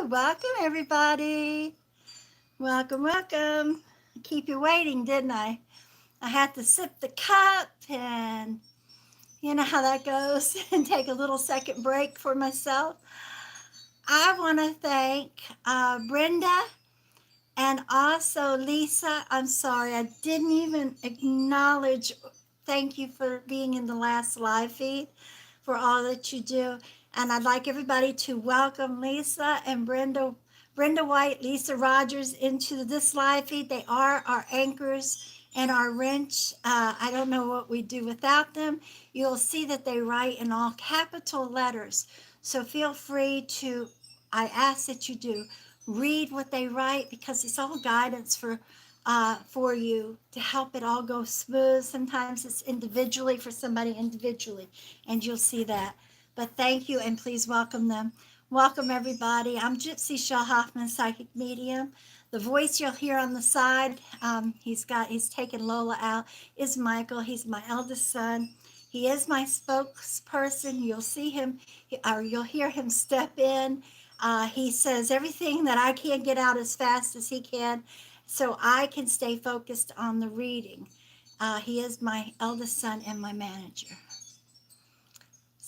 Welcome, everybody. Welcome, welcome. Keep you waiting, didn't I? I had to sip the cup, and you know how that goes, and take a little second break for myself. I want to thank Brenda and also Lisa. I'm sorry, I didn't even acknowledge. Thank you for being in the last live feed, for all that you do. And I'd like everybody to welcome Lisa and Brenda White, Lisa Rogers into this live feed. They are our anchors and our wrench. I don't know what we do without them. You'll see that they write in all capital letters. So feel free to, I ask that you do, read what they write because it's all guidance for you to help it all go smooth. Sometimes it's individually for somebody individually, and you'll see that. But thank you, and please welcome them. Welcome, everybody. I'm Gypsy Shaw Hoffman, psychic medium. The voice you'll hear on the side, he's taken Lola out, is Michael. He's my eldest son. He is my spokesperson. You'll see him, or you'll hear him step in. He says everything that I can't get out as fast as he can, so I can stay focused on the reading. He is my eldest son and my manager.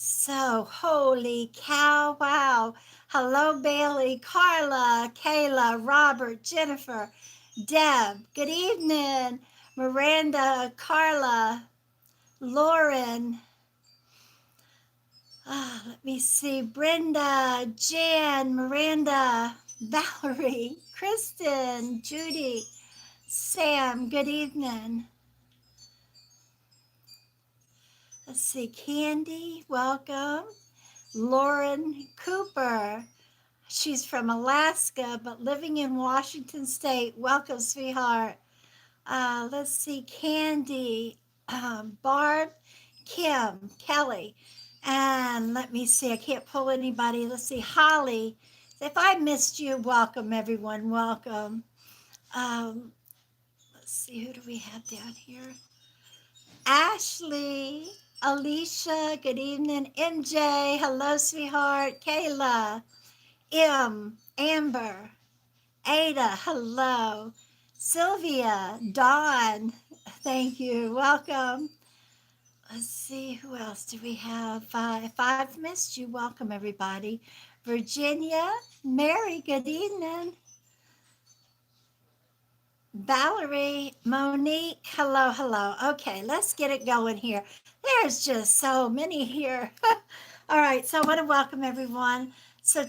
So, holy cow, wow. Hello, Bailey, Carla, Kayla, Robert, Jennifer, Deb, good evening. Miranda, Carla, Lauren, let me see, Brenda, Jan, Miranda, Valerie, Kristen, Judy, Sam, good evening. Let's see, Candy, welcome. Lauren Cooper, she's from Alaska but living in Washington State. Welcome, sweetheart. Let's see, Candy, Barb, Kim, Kelly, and let me see, I can't pull anybody. Let's see, Holly. If I missed you, welcome, everyone. Welcome. Um, let's see, who do we have down here? Ashley, Alicia, good evening. MJ, hello, sweetheart. Kayla, Amber, Ada, hello. Sylvia, Dawn, thank you. Welcome. Let's see, who else do we have? If I've missed you, welcome, everybody. Virginia, Mary, good evening. Valerie, Monique, hello, hello. Okay, let's get it going here. There's just so many here. All right, so I want to welcome everyone. So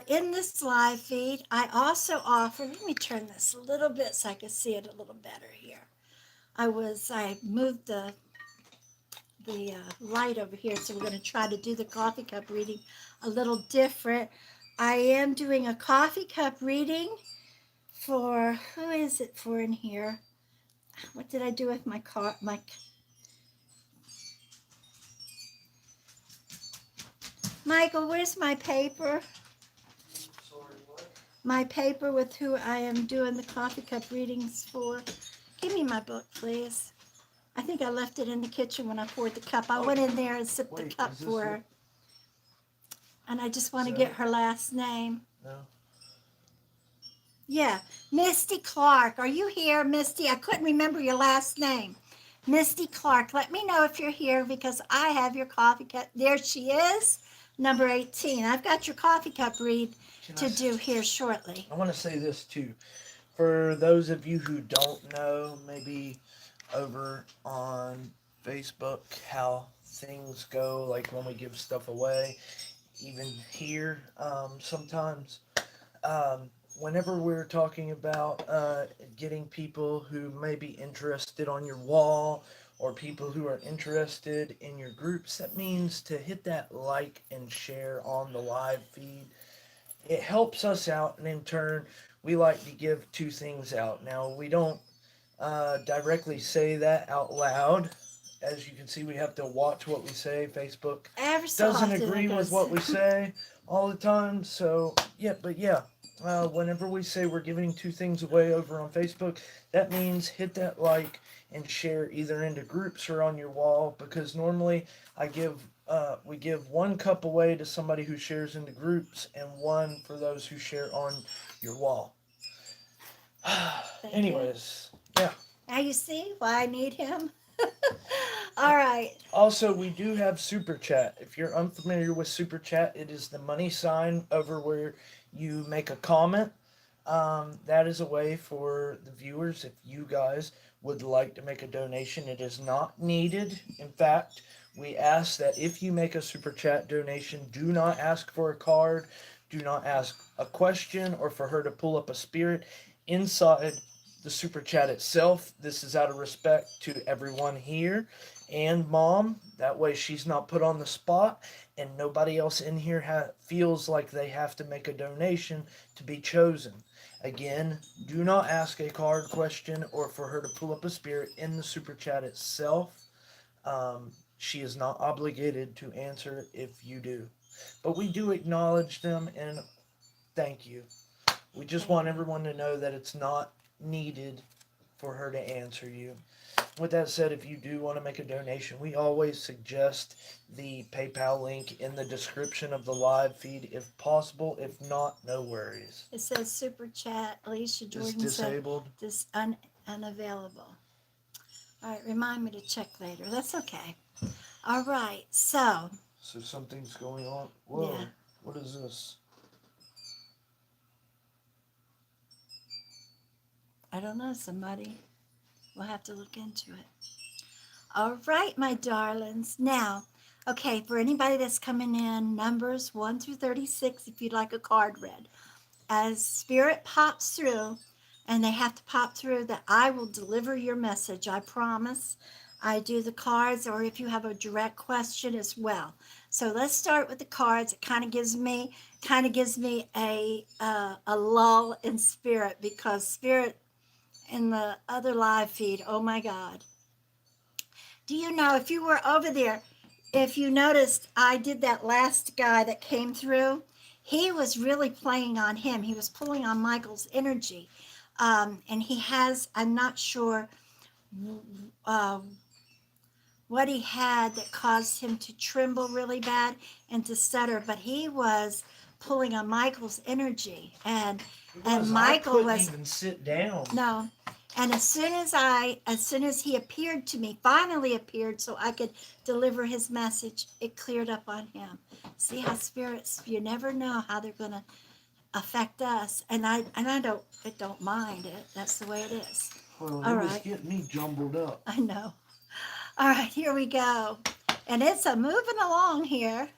in this live feed, I also offer, let me turn this a little bit so I can see it a little better here. I moved the light over here, so we're going to try to do the coffee cup reading a little different. I am doing a coffee cup reading for, who is it for in here? What did I do with my car? Michael, where's my paper? Sorry, what? My paper with who I am doing the coffee cup readings for. Give me my book, please. I think I left it in the kitchen when I poured the cup. I went in there and sipped the cup for her. And I just want to get her last name. No. Yeah, Misty Clark. Are you here, Misty? I couldn't remember your last name. Misty Clark. Let me know if you're here because I have your coffee cup. There she is, number 18. I've got your coffee cup read to do here shortly. I want to say this too. For those of you who don't know, maybe over on Facebook, how things go, like when we give stuff away, even here, sometimes. Whenever we're talking about getting people who may be interested on your wall or people who are interested in your groups, that means to hit that like and share on the live feed. It helps us out, and in turn, we like to give two things out. Now, we don't directly say that out loud. As you can see, we have to watch what we say. Facebook doesn't agree with what we say all the time. So, whenever we say we're giving two things away over on Facebook, that means hit that like and share either into groups or on your wall, because normally I give We give 1 cup away to somebody who shares into groups, and one for those who share on your wall. Thank you. Anyways, yeah. Now you see why I need him. All right. Also, we do have Super Chat. If you're unfamiliar with Super Chat, it is the money sign over where you make a comment. That is a way for the viewers, if you guys would like to make a donation, it is not needed. In fact, we ask that if you make a Super Chat donation, do not ask for a card, do not ask a question, or for her to pull up a spirit inside the Super Chat itself. This is out of respect to everyone here and mom. That way she's not put on the spot and nobody else in here feels like they have to make a donation to be chosen. Again, do not ask a card question or for her to pull up a spirit in the super chat itself. She is not obligated to answer if you do. But we do acknowledge them and thank you. We just Thank want you. everyone to know that it's not needed for her to answer you. With that said, if you do want to make a donation, we always suggest the PayPal link in the description of the live feed if possible. If not, no worries. It says super chat. Alicia It's Jordan said disabled. this unavailable. All right, remind me to check later. That's okay. All right, so So something's going on. yeah, Whoa, what is this? I don't know. Somebody will have to look into it. All right, my darlings. Now, okay, for anybody that's coming in, numbers 1 through 36, if you'd like a card read. As spirit pops through, and they have to pop through, that I will deliver your message. I promise. I do the cards, or if you have a direct question as well. So let's start with the cards. It kind of gives me a lull in spirit, because spirit in the other live feed. Oh my God! Do you know, if you were over there, if you noticed, I did that last guy that came through. He was really playing on him. He was pulling on Michael's energy. And he has, I'm not sure uh, what he had that caused him to tremble really bad and to stutter, but he was pulling on Michael's energy. And I Michael couldn't was, even sit down. no. And as soon as he appeared to me, finally appeared so I could deliver his message, it cleared up on him. See how spirits, you never know how they're going to affect us. And I don't mind it. That's the way it is. Well, All it was right. getting me jumbled up. I know. All right, here we go. And it's a moving along here.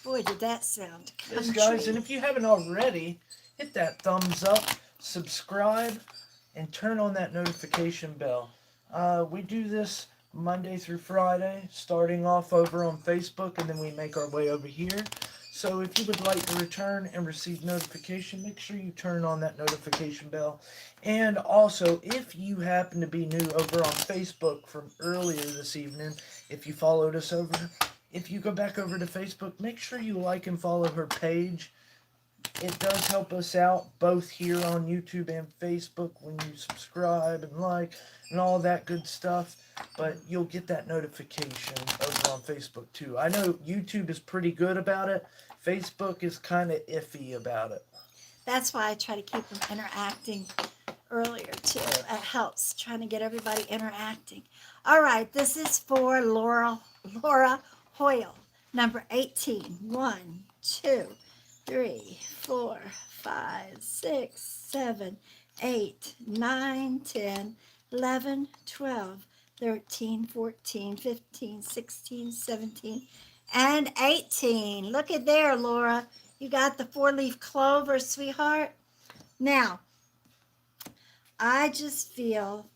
Boy, did that sound Yes, guys, and country. if you haven't already, hit that thumbs up, subscribe, and turn on that notification bell. We do this Monday through Friday, starting off over on Facebook, and then we make our way over here. So if you would like to return and receive notification, make sure you turn on that notification bell. And also, if you happen to be new over on Facebook from earlier this evening, if you followed us over, if you go back over to Facebook, make sure you like and follow her page. It does help us out both here on YouTube and Facebook when you subscribe and like and all that good stuff. But you'll get that notification over on Facebook too. I know YouTube is pretty good about it. Facebook is kind of iffy about it. That's why I try to keep them interacting earlier too. It helps trying to get everybody interacting. All right, this is for Laura Hoyle, number 18. 1, 2, 3, 4, 5, 6, 7, 8, 9, 10, 11, 12, 13, 14, 15, 16, 17, and 18. Look at there, Laura. You got the 4-leaf clover, sweetheart. Now, I just feel,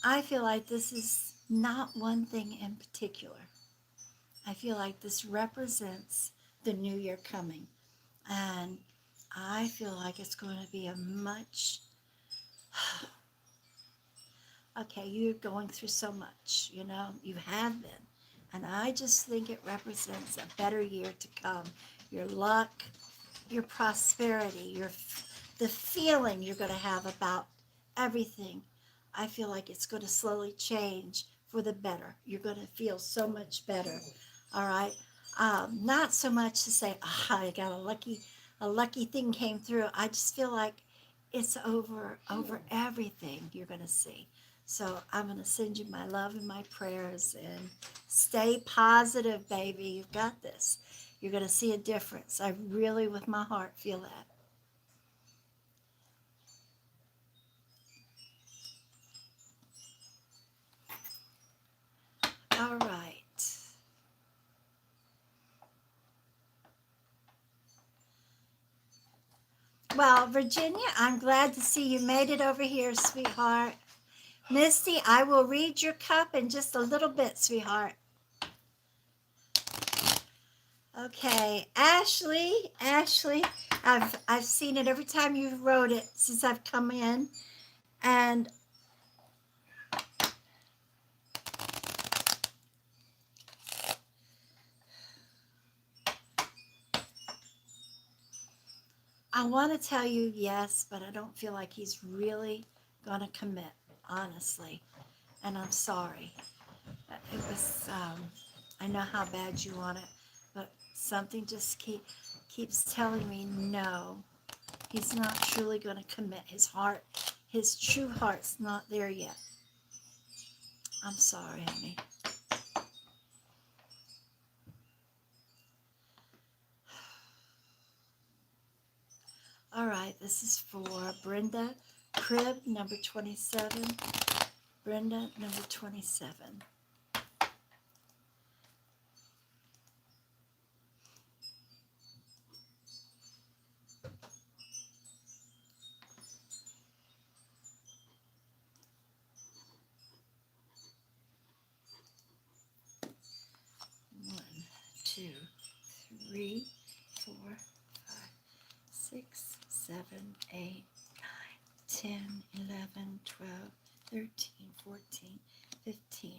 I feel like this is not one thing in particular. I feel like this represents the new year coming. And I feel like it's going to be a much, okay, you're going through so much, you have been. And I just think it represents a better year to come. Your luck, your prosperity, the feeling you're going to have about everything. I feel like it's going to slowly change for the better. You're going to feel so much better. All right. Not so much to say, ah, I got a lucky thing came through. I just feel like it's over everything you're going to see. So I'm going to send you my love and my prayers and stay positive, baby. You've got this. You're going to see a difference. I really, with my heart, feel that. All right. Well, Virginia, I'm glad to see you made it over here, sweetheart. Misty, I will read your cup in just a little bit, sweetheart. Okay, Ashley, I've seen it every time you've wrote it since I've come in, and I want to tell you yes, but I don't feel like he's really gonna commit, honestly, and I'm sorry. It was I know how bad you want it, but something just keeps telling me no. He's not truly going to commit. His true heart's not there yet. I'm sorry, honey. All right, this is for Brenda, crib number 27. Brenda, number 27. 1, 2, 3, 4, 5, 6, 7, 8, 9, 10, 11, 12, 13, 14, 15.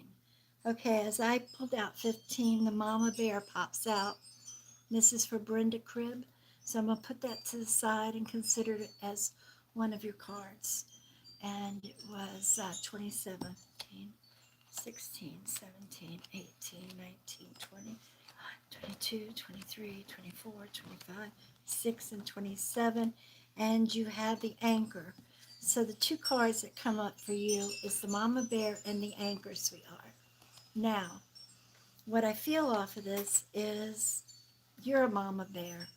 Okay, as I pulled out 15, the mama bear pops out. This is for Brenda Crib. So I'm going to put that to the side and consider it as one of your cards. And it was 2017, 16, 17, 18, 19, 20, 22, 23, 24, 25, 6, and 27. And you have the anchor. So the two cards that come up for you is the mama bear and the anchor, sweetheart. Now, what I feel off of this is you're a mama bear.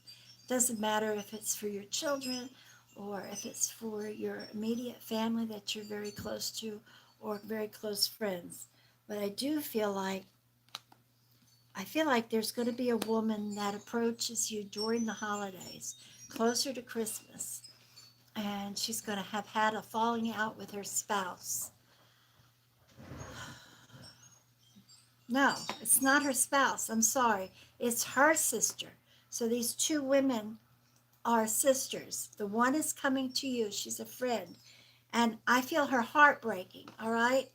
Doesn't matter if it's for your children or if it's for your immediate family that you're very close to or very close friends. But I feel like there's going to be a woman that approaches you during the holidays, closer to Christmas, and she's going to have had a falling out with her spouse. No, it's not her spouse. I'm sorry. It's her sister. So these two women are sisters. The one is coming to you. She's a friend. And I feel her heart breaking, all right?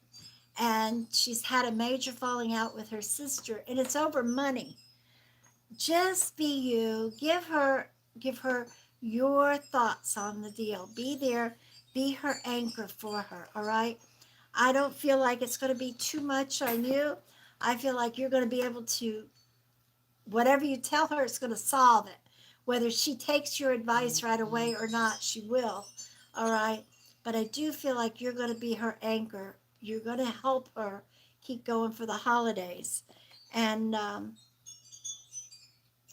And she's had a major falling out with her sister, and it's over money. Just be you. Give her your thoughts on the deal. Be there. Be her anchor for her, all right? I don't feel like it's going to be too much on you. I feel like you're going to be able to, whatever you tell her, it's going to solve it. Whether she takes your advice right away or not, she will. All right. But I do feel like you're going to be her anchor. You're going to help her keep going for the holidays. And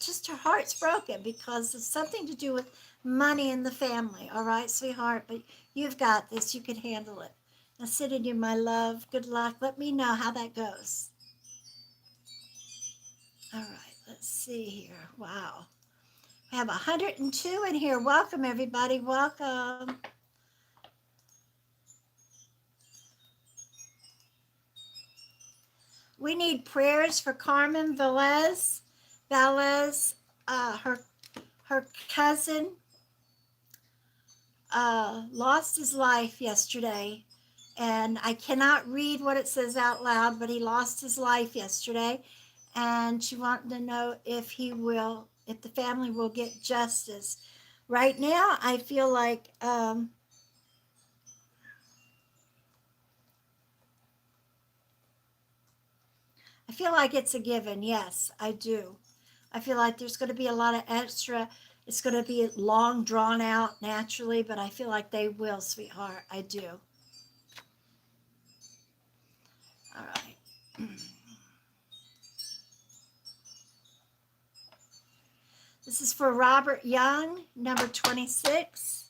just her heart's broken because it's something to do with money in the family. All right, sweetheart. But you've got this. You can handle it. Now, sending you my love. Good luck. Let me know how that goes. All right. Let's see here. Wow. We have 102 in here. Welcome, everybody. Welcome. We need prayers for Carmen Velez. Velez, her cousin lost his life yesterday. And I cannot read what it says out loud, but he lost his life yesterday. And she wanted to know if the family will get justice. Right now, I feel like I feel like it's a given. Yes, I do. I feel like there's going to be a lot of extra. It's going to be long, drawn out naturally, but I feel like they will, sweetheart. I do. All right. This is for Robert Young, number 26.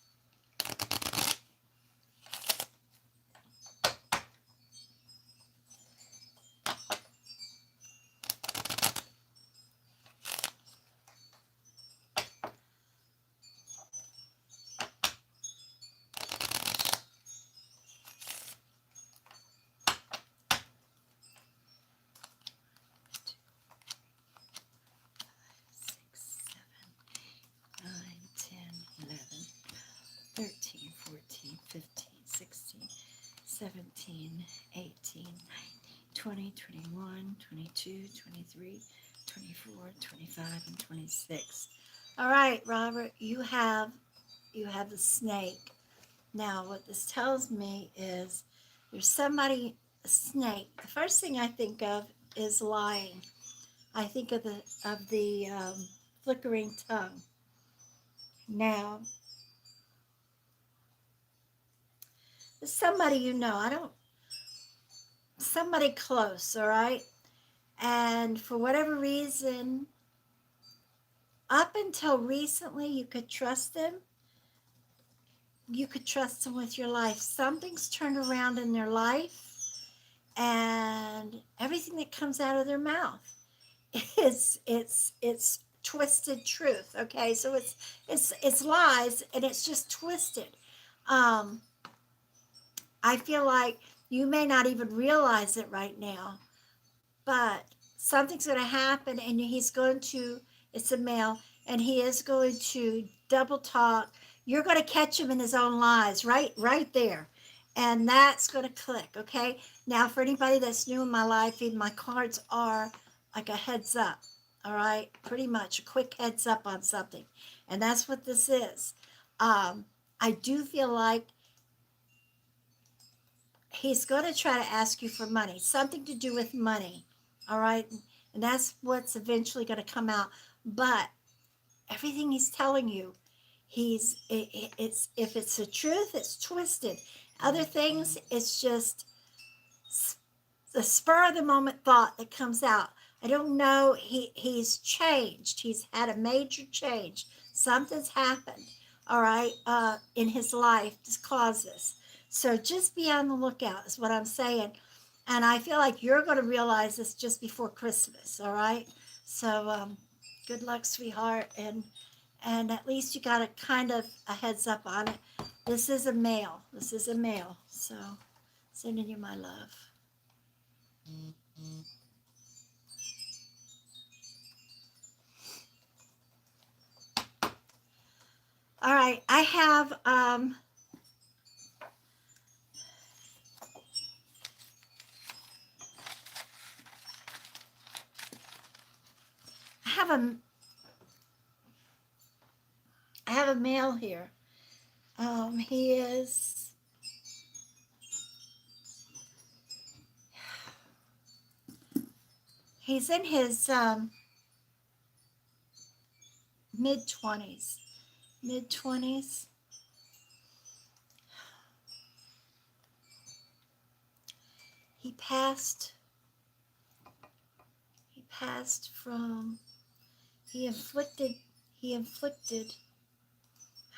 Six, 9, 10, 11, 13, 14, 15, 16, 17, 18, 19, 20, 21, 22, 23, 24, 25, and 26. All right, Robert, you have the snake. Now, what this tells me is there's somebody, a snake. The first thing I think of is lying. I think of the flickering tongue. Now, somebody you know. I don't. Somebody close. All right. And for whatever reason, up until recently, you could trust them. You could trust them with your life. Something's turned around in their life, and everything that comes out of their mouth it's twisted truth. Okay, so it's lies, and it's just twisted. um I feel like you may not even realize it right now, but something's going to happen, and he's going to, it's a male, and he is going to double talk. You're going to catch him in his own lies, right there, and that's going to click. Okay, now for anybody that's new in my life, my cards are like a heads up. All right, pretty much a quick heads up on something, and that's what this is. I do feel like he's going to try to ask you for money, something to do with money. All right. And that's what's eventually going to come out. But everything he's telling you, it's, if it's the truth, it's twisted. Other things, it's just the spur of the moment thought that comes out. I don't know. He's changed. He's had a major change. Something's happened. All right, in his life to cause this. So just be on the lookout is what I'm saying. And I feel like you're going to realize this just before Christmas. All right. So good luck, sweetheart, and at least you got a kind of a heads up on it. This is a male. This is a male. So sending you my love. All right, I have a I have a male here. He is, he's in his mid 20s. Mid 20s. He passed he passed from he inflicted he inflicted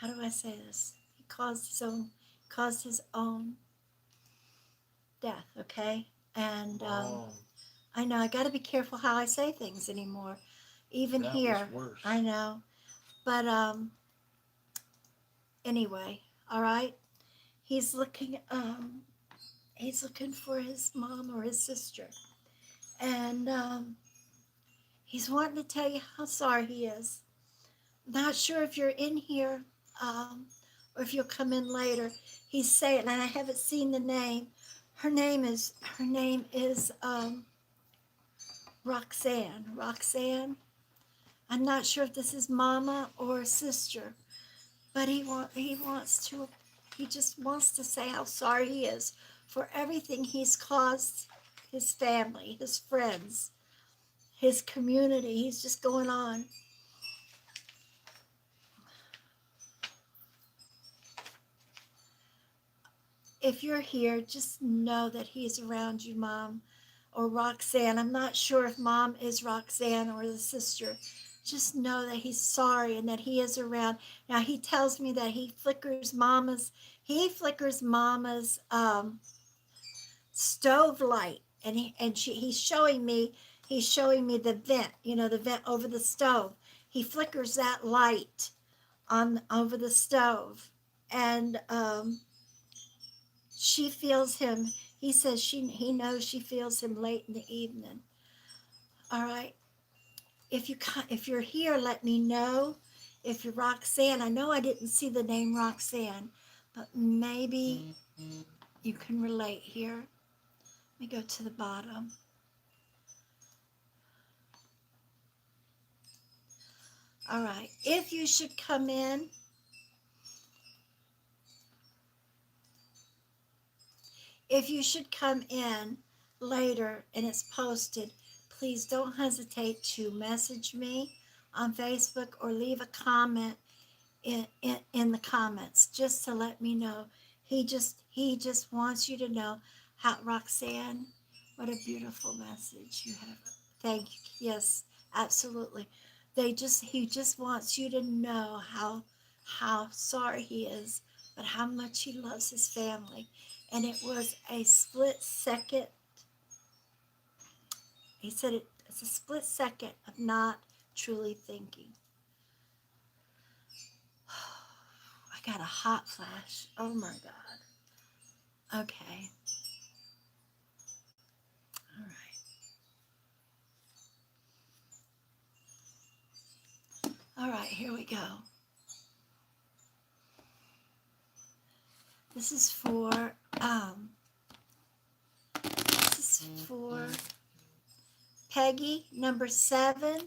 how do I say this? He caused his own death, okay? And I know I got to be careful how I say things anymore. Even that here, was worse. I know. But anyway, all right. He's looking he's looking for his mom or his sister. And he's wanting to tell you how sorry he is. Not sure if you're in here, or if you'll come in later. He's saying, and I haven't seen the name. Her name is Roxanne. Roxanne. I'm not sure if this is mama or sister, but he just wants to say how sorry he is for everything he's caused his family, his friends, his community. He's just going on. If you're here, just know that he's around you, Mom, or Roxanne. I'm not sure if Mom is Roxanne or the sister. Just know that he's sorry and that he is around. Now he tells me that he flickers Mama's stove light, and he's showing me the vent, the vent over the stove. He flickers that light on over the stove, and she feels him. He says he knows she feels him late in the evening. All right. If you're here, let me know. If you're Roxanne, I know I didn't see the name Roxanne, but maybe you can relate here. Let me go to the bottom. All right. If you should come in later and it's posted, please don't hesitate to message me on Facebook or leave a comment in the comments just to let me know. He just wants you to know how Roxanne, what a beautiful message you have. Thank you. Yes, absolutely. He just wants you to know how sorry he is, but how much he loves his family. And it was a split second. He said it's a split second of not truly thinking. I got a hot flash. Oh my God. Okay. All right. All right, here we go. This is for Peggy number 7.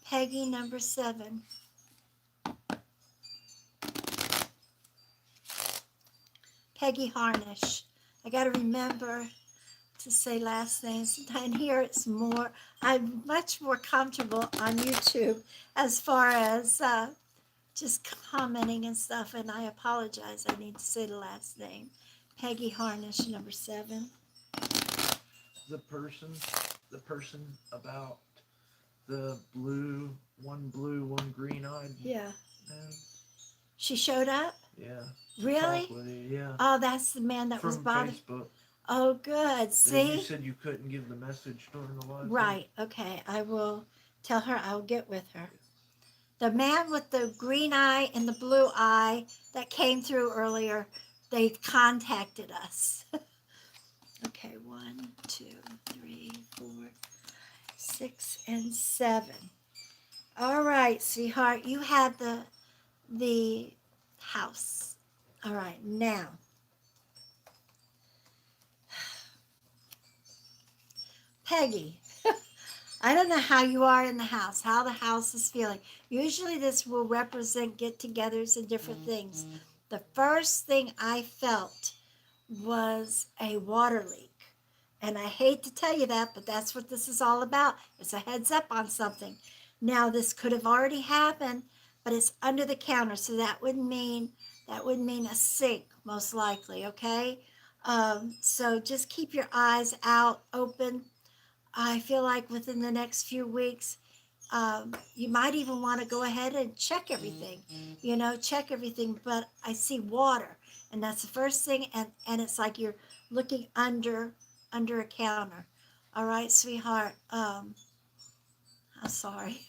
Peggy number 7. Peggy Harnish. I got to remember to say last names. And here I'm much more comfortable on YouTube as far as just commenting and stuff. And I apologize. I need to say the last name. Peggy Harnish, number 7. The person about the blue, one green-eyed. Yeah. Man. She showed up? Yeah. Really? Yeah. Oh, that's the man that From was bothering. Facebook. Oh, good. See? You said you couldn't give the message during the live. Right. Okay. I will tell her. I'll get with her. The man with the green eye and the blue eye that came through earlier, they contacted us. Okay. 1, 2, 3, 4, 6, and 7. All right, sweetheart. You had the house. All right. Now, Peggy, I don't know how you are in the house, how the house is feeling. Usually this will represent get-togethers and different things. The first thing I felt was a water leak. And I hate to tell you that, but that's what this is all about. It's a heads up on something. Now this could have already happened, but it's under the counter, so that would mean a sink most likely, okay? So just keep your eyes out open. I feel like within the next few weeks, you might even want to go ahead and check everything, check everything. But I see water, and that's the first thing, and it's like you're looking under a counter. All right, sweetheart. I'm sorry.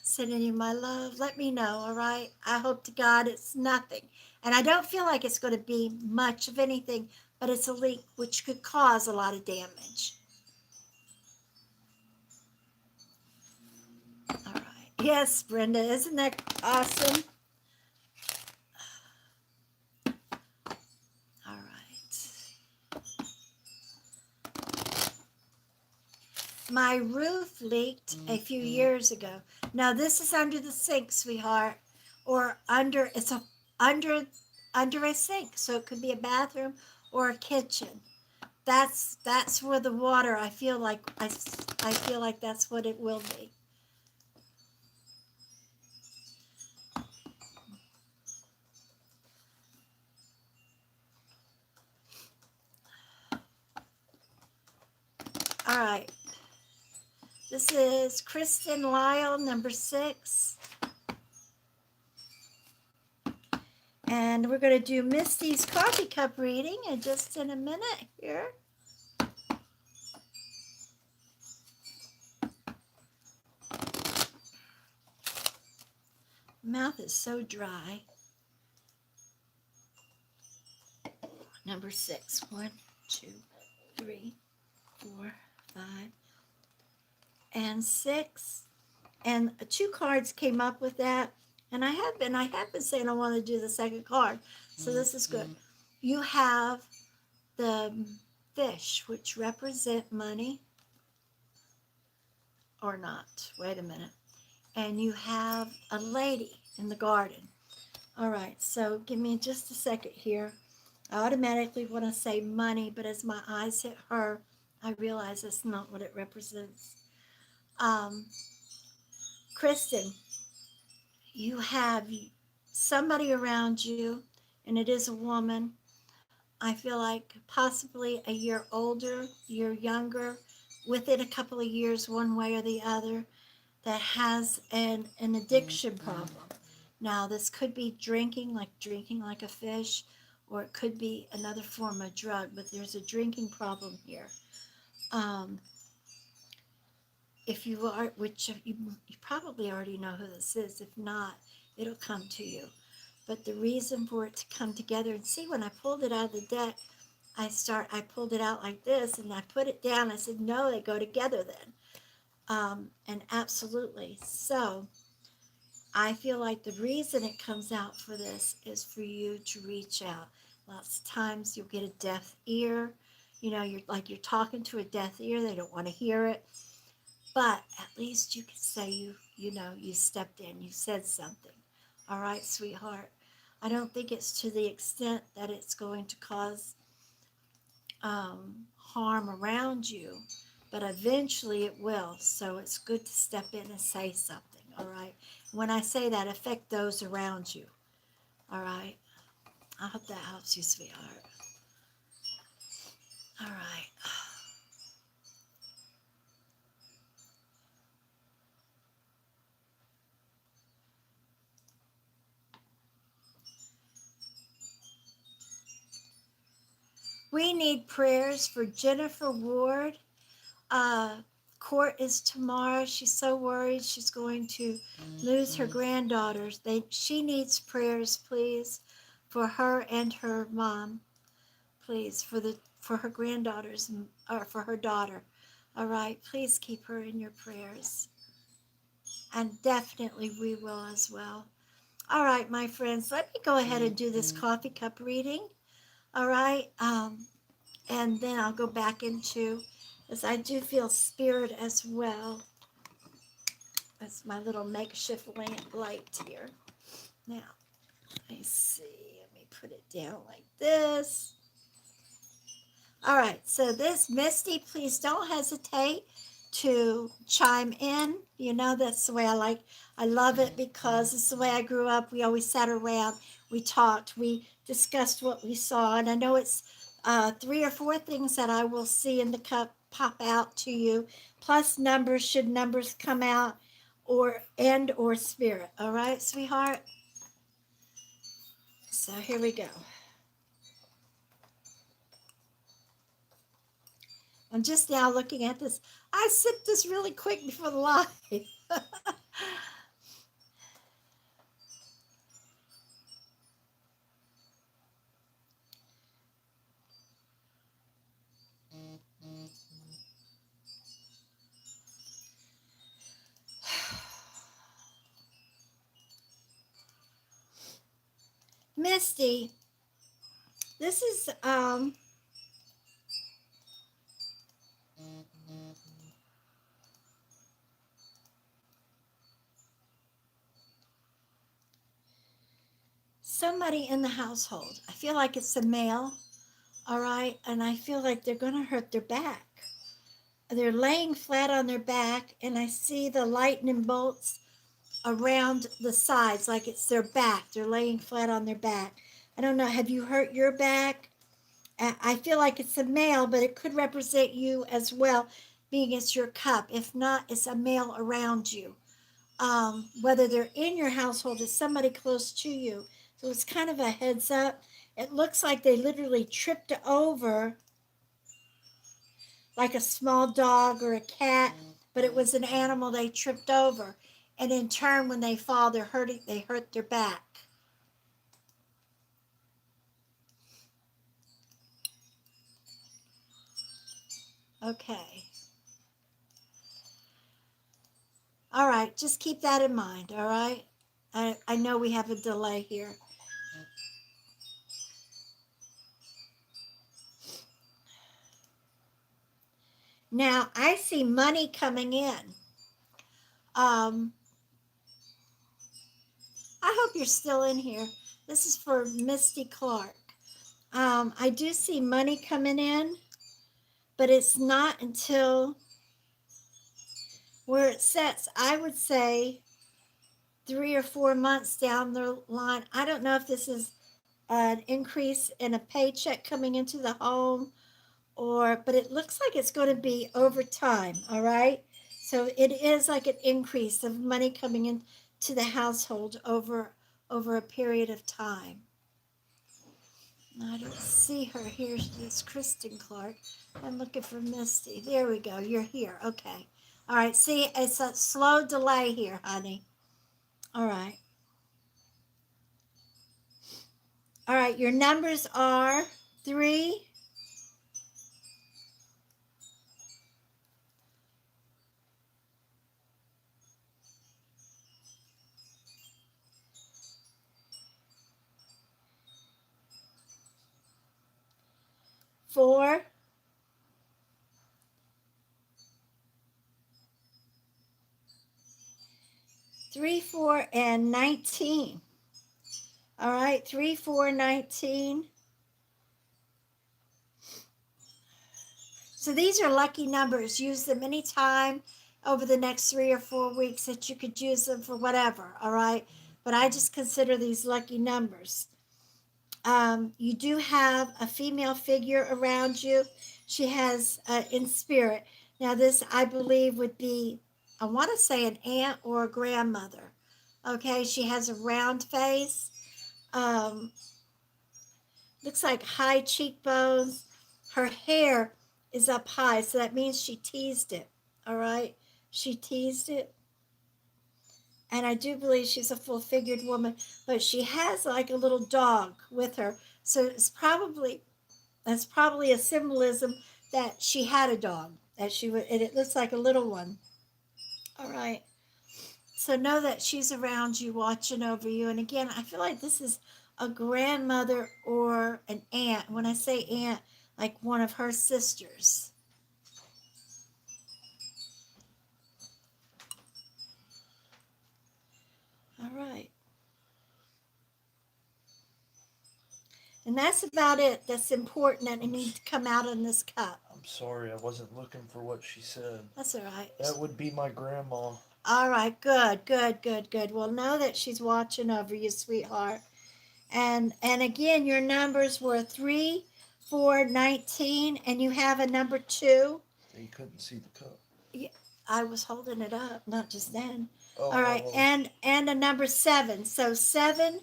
Sending you my love. Let me know, all right? I hope to God it's nothing. And I don't feel like it's going to be much of anything, but it's a leak which could cause a lot of damage. All right. Yes, Brenda, isn't that awesome? All right. My roof leaked a few years ago. Now this is under the sink, sweetheart, or under a sink, so it could be a bathroom or a kitchen. that's where the water. I feel like that's what it will be. All right. This is Kristen Lyle, number 6. And we're going to do Misty's coffee cup reading in just in a minute here. Mouth is so dry. Number 6. 1, 2, 3, 4, 5, and 6. And 2 cards came up with that. And I have been saying I want to do the second card. So this is good. You have the fish, which represent money or not. Wait a minute. And you have a lady in the garden. All right, so give me just a second here. I automatically want to say money, but as my eyes hit her, I realize that's not what it represents. Um, Kristen, you have somebody around you, and it is a woman. I feel like possibly a year older, year younger, within a couple of years, one way or the other, that has an addiction problem. Now, this could be drinking like a fish, or it could be another form of drug, but there's a drinking problem here. Um, if you are, which you probably already know who this is. If not, it'll come to you. But the reason for it to come together, and see, when I pulled it out of the deck, I pulled it out like this, and I put it down. I said, no, they go together then. And absolutely. So I feel like the reason it comes out for this is for you to reach out. Lots of times you'll get a deaf ear. You know, you're talking to a deaf ear. They don't want to hear it. But at least you can say you stepped in, you said something. All right, sweetheart. I don't think it's to the extent that it's going to cause harm around you, but eventually it will. So it's good to step in and say something. All right. When I say that, affect those around you. All right. I hope that helps you, sweetheart. All right. We need prayers for Jennifer Ward. Uh, Court is tomorrow. She's so worried she's going to lose her granddaughters. She needs prayers, please, for her and her mom. Please, for her granddaughters, or for her daughter. All right, please keep her in your prayers, and definitely we will as well. All right, my friends, let me go ahead and do this coffee cup reading. All right, and then I'll go back into, as I do feel spirit as well. That's my little makeshift lamp light here. Now, let me see. Let me put it down like this. All right, so this, Misty, please don't hesitate to chime in. You know, that's the way I love it because it's the way I grew up. We always sat around, we talked, we discussed what we saw. And I know it's 3 or 4 things that I will see in the cup pop out to you, plus numbers, should numbers come out, or spirit. All right, sweetheart? So here we go. I'm just now looking at this. I sipped this really quick before the live. Misty, this is somebody in the household. I feel like it's a male. All right. And I feel like they're going to hurt their back. They're laying flat on their back, and I see the lightning bolts around the sides like it's their back. They're laying flat on their back. I don't know. Have you hurt your back? I feel like it's a male, but it could represent you as well, being it's your cup. If not, it's a male around you. Whether they're in your household, is somebody close to you. So it's kind of a heads up. It looks like they literally tripped over like a small dog or a cat, but it was an animal they tripped over. And in turn, when they fall, they hurt their back. Okay. All right, just keep that in mind, all right? I know we have a delay here. Now, I see money coming in. Um, I hope you're still in here. This is for Misty Clark. I do see money coming in, but it's not until where it sets. I would say 3 or 4 months down the line. I don't know if this is an increase in a paycheck coming into the home, but it looks like it's going to be over time. All right. So it is like an increase of money coming into the household over a period of time. I don't see her here. It's Kristen Clark. I'm looking for Misty. There we go. You're here. Okay. All right. See, it's a slow delay here, honey. All right. All right. Your numbers are 3, 4, 3, 4, and 19. All right. 3, 4, 19. So these are lucky numbers. Use them anytime over the next 3 or 4 weeks that you could use them for whatever. All right. But I just consider these lucky numbers. You do have a female figure around you. She has in spirit. Now, this I believe would be, I want to say, an aunt or a grandmother. Okay. She has a round face. Um, Looks like high cheekbones. Her hair is up high, so that means she teased it. All right, she teased it, and I do believe she's a full-figured woman, but she has like a little dog with her. So that's probably a symbolism that she had a dog that she would, and it looks like a little one. All right. So know that she's around you, watching over you. And again, I feel like this is a grandmother or an aunt. When I say aunt, like one of her sisters. All right. And that's about it. That's important that it needs to come out in this cup. I'm sorry, I wasn't looking for what she said. That's all right. That would be my grandma. All right. Good, good, good, good. Well, know that she's watching over you, sweetheart. And again, your numbers were 3, 4, 19, and you have a number 2. You couldn't see the cup. Yeah, I was holding it up, not just then. Oh, All right, and a number 7. So 7,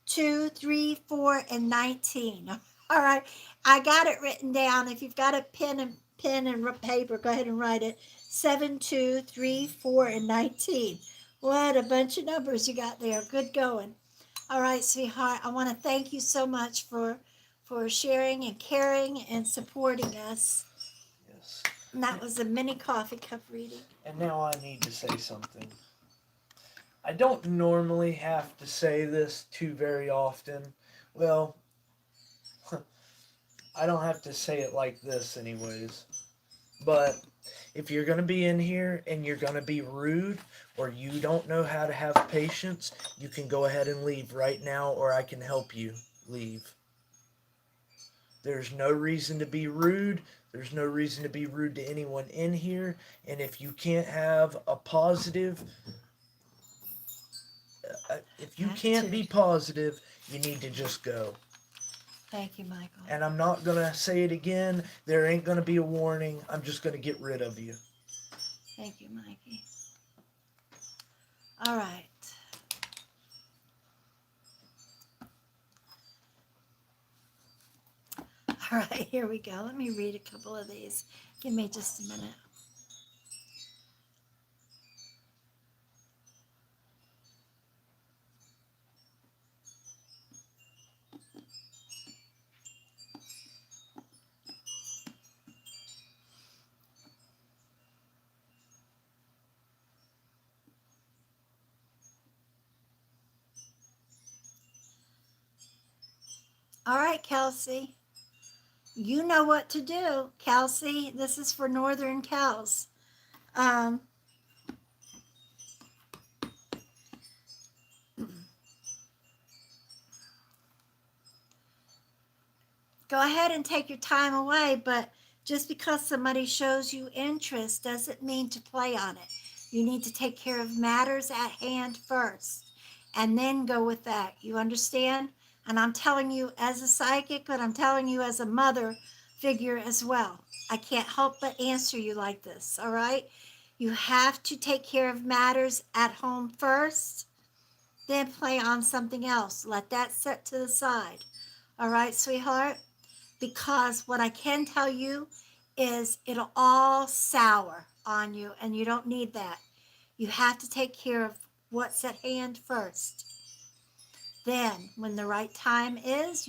2, 3, 4, and 19. All right, I got it written down. If you've got a pen and paper, go ahead and write it. 7, 2, 3, 4, and 19. What a bunch of numbers you got there. Good going. All right, sweetheart. I want to thank you so much for sharing and caring and supporting us. Yes. And that was a mini coffee cup reading. And now I need to say something. I don't normally have to say this too very often. Well, I don't have to say it like this, anyways. But if you're going to be in here and you're going to be rude or you don't know how to have patience, you can go ahead and leave right now, or I can help you leave. There's no reason to be rude. There's no reason to be rude to anyone in here. And if you can't have a positive, if you can't be attitude. positive, you need to just go. Thank you, Michael. And I'm not going to say it again. There ain't going to be a warning. I'm just going to get rid of you. Thank you, Mikey. All right. All right, here we go. Let me read a couple of these. Give me just a minute. All right, Kelsey. You know what to do, Kelsey. This is for Northern Cows. Um, Go ahead and take your time away, but just because somebody shows you interest doesn't mean to play on it. You need to take care of matters at hand first and then go with that. You understand? And I'm telling you as a psychic, but I'm telling you as a mother figure as well. I can't help but answer you like this, all right? You have to take care of matters at home first, then play on something else. Let that set to the side. All right, sweetheart? Because what I can tell you is it'll all sour on you, and you don't need that. You have to take care of what's at hand first. Then, when the right time is,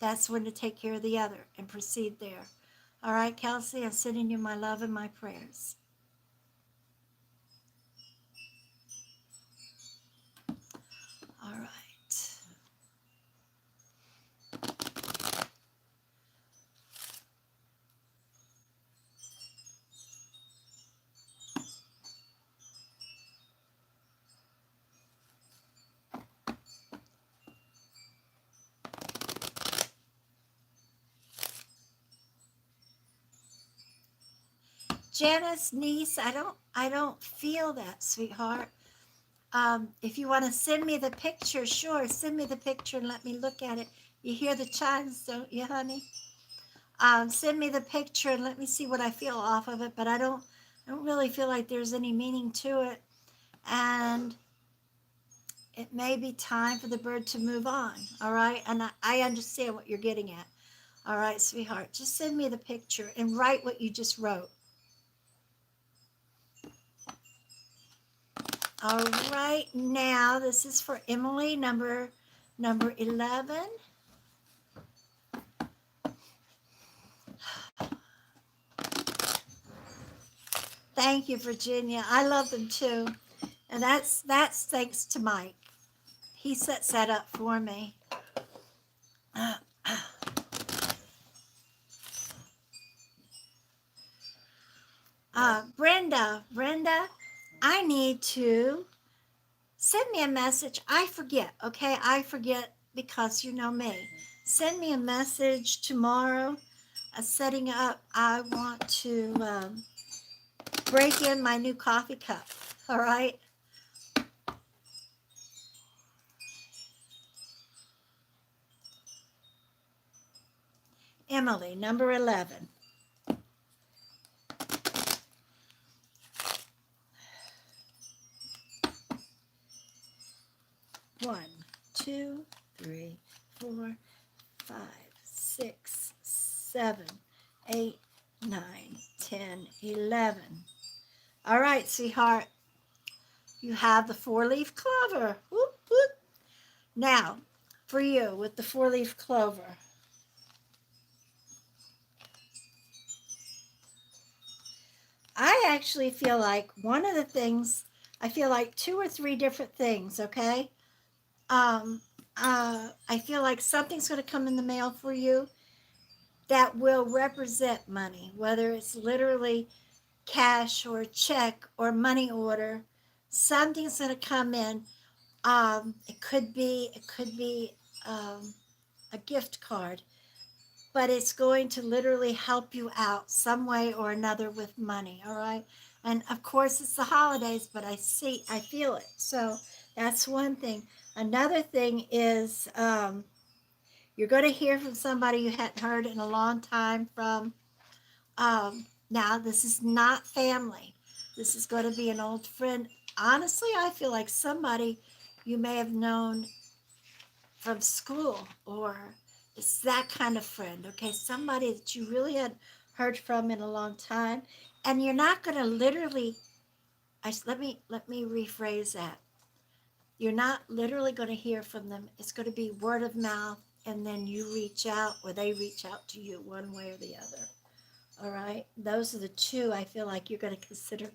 that's when to take care of the other and proceed there. All right, Kelsey, I'm sending you my love and my prayers. All right. Janice, niece, I don't feel that, sweetheart. If you want to send me the picture, sure, send me the picture and let me look at it. You hear the chimes, don't you, honey? Send me the picture and let me see what I feel off of it. But I don't really feel like there's any meaning to it, and it may be time for the bird to move on. All right, and I understand what you're getting at. All right, sweetheart, just send me the picture and write what you just wrote. All right, now this is for Emily, number 11. Thank you, Virginia. I love them too, and that's thanks to Mike. He sets that up for me. Brenda, I need to send me a message. I forget, okay? I forget because you know me. Send me a message tomorrow, setting up. I want to break in my new coffee cup. All right. Emily, number 11. One, two, three, 4, 5, 6, 7, 8, 9, 10, 11. All right, sweetheart. You have the 4-leaf clover. Whoop, whoop. Now, for you with the 4-leaf clover. I actually feel like one of the things, I feel like 2 or 3 different things, okay? I feel like something's going to come in the mail for you that will represent money, whether it's literally cash or check or money order. Something's going to come in. It could be a gift card. but it's going to literally help you out some way or another with money. All right. And of course, it's the holidays, but I feel it. So that's one thing. Another thing is you're going to hear from somebody you hadn't heard in a long time from. Now, this is not family. This is going to be an old friend. Honestly, I feel like somebody you may have known from school, or it's that kind of friend, okay? Somebody that you really hadn't heard from in a long time. And you're not going to literally, let me rephrase that. You're not literally going to hear from them. It's going to be word of mouth, and then you reach out or they reach out to you one way or the other. All right, those are the two I feel like you're going to consider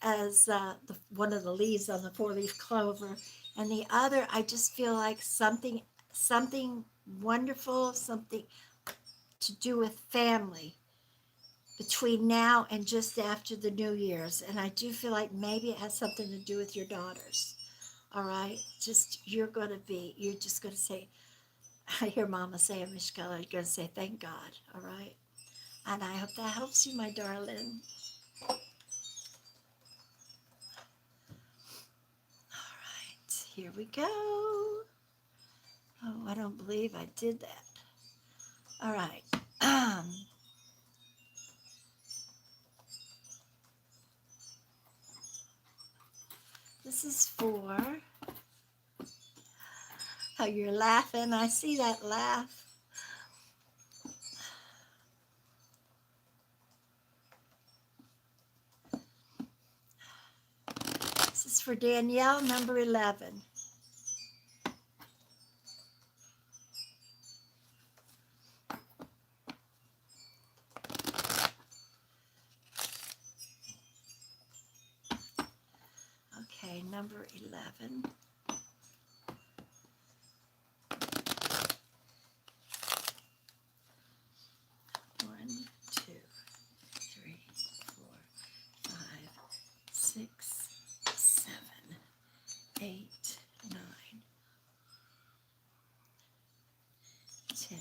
as one of the leaves on the four-leaf clover, and the other I just feel like something wonderful, something to do with family between now and just after the New Year's, and I do feel like maybe it has something to do with your daughters. All right, just you're just going to say, I hear Mama say, Miss Keller, you're going to say, thank God. All right. And I hope that helps you, my darling. All right, here we go. Oh, I don't believe I did that. All right. Um, this is for, oh, you're laughing. I see that laugh. This is for Danielle, number 11. Okay, number 11. 1, 2, 3, 4, 5, 6, 7, 8, 9, 10,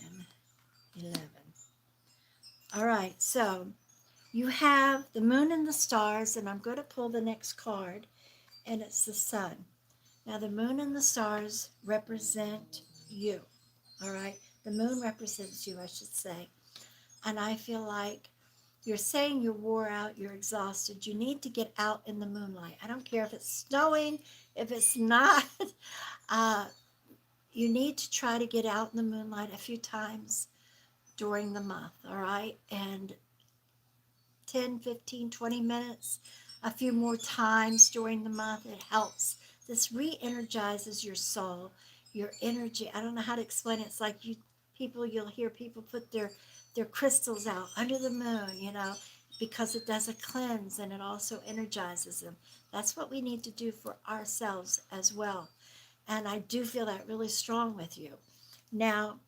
11. All right, so you have the moon and the stars, and I'm going to pull the next card, and it's the sun. Now, the moon and the stars represent you, all right? The moon represents you, I should say. And I feel like you're saying you're wore out, you're exhausted. You need to get out in the moonlight. I don't care if it's snowing, if it's not. Uh, you need to try to get out in the moonlight a few times during the month, all right? And 10, 15, 20 minutes, a few more times during the month. It helps. This re-energizes your soul, your energy. I don't know how to explain it. It's like you'll hear people put their crystals out under the moon, because it does a cleanse and it also energizes them. That's what we need to do for ourselves as well. And I do feel that really strong with you. Now,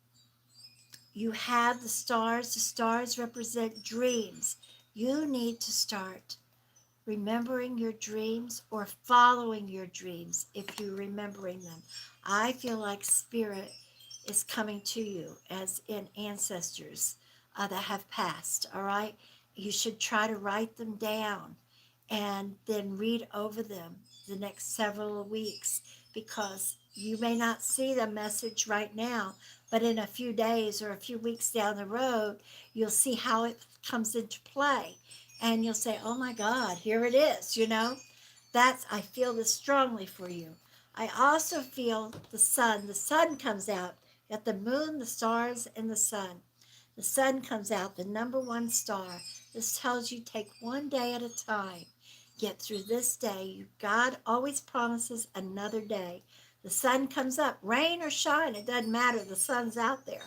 you have the stars. The stars represent dreams. You need to start remembering your dreams or following your dreams if you're remembering them. I feel like spirit is coming to you as in ancestors that have passed, all right? You should try to write them down and then read over them the next several weeks, because you may not see the message right now, but in a few days or a few weeks down the road, you'll see how it comes into play. And you'll say, oh my God, here it is. I feel this strongly for you. I also feel the sun. The sun comes out. You got the moon, the stars, and the sun. The sun comes out, the number one star. This tells you take one day at a time. Get through this day. God always promises another day. The sun comes up, rain or shine, it doesn't matter. The sun's out there.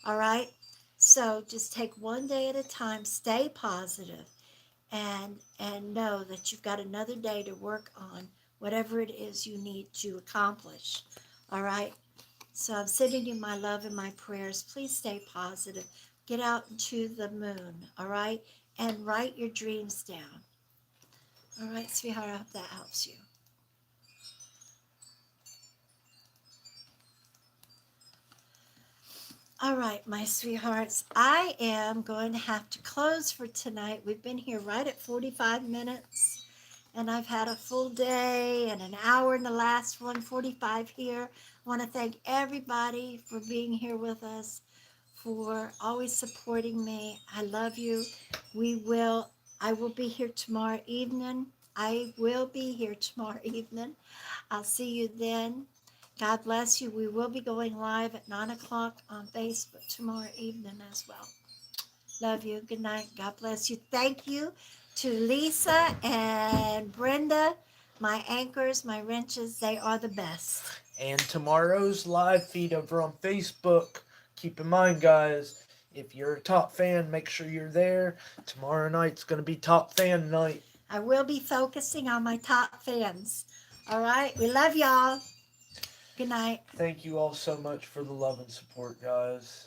All right? So just take one day at a time. Stay positive, and know that you've got another day to work on whatever it is you need to accomplish. All right? So I'm sending you my love and my prayers. Please stay positive. Get out into the moon, all right? And write your dreams down. All right, sweetheart, I hope that helps you. All right, my sweethearts, I am going to have to close for tonight. We've been here right at 45 minutes, and I've had a full day and an hour in the last one, 45 here. I want to thank everybody for being here with us, for always supporting me. I love you. I will be here tomorrow evening. I will be here tomorrow evening. I'll see you then. God bless you. We will be going live at 9 o'clock on Facebook tomorrow evening as well. Love you. Good night. God bless you. Thank you to Lisa and Brenda, my anchors, my wrenches. They are the best. And tomorrow's live feed over on Facebook. Keep in mind, guys, if you're a top fan, make sure you're there. Tomorrow night's going to be top fan night. I will be focusing on my top fans. All right. We love y'all. Good night. Thank you all so much for the love and support, guys.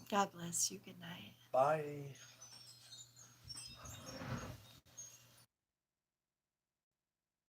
God bless you. Good night. Bye.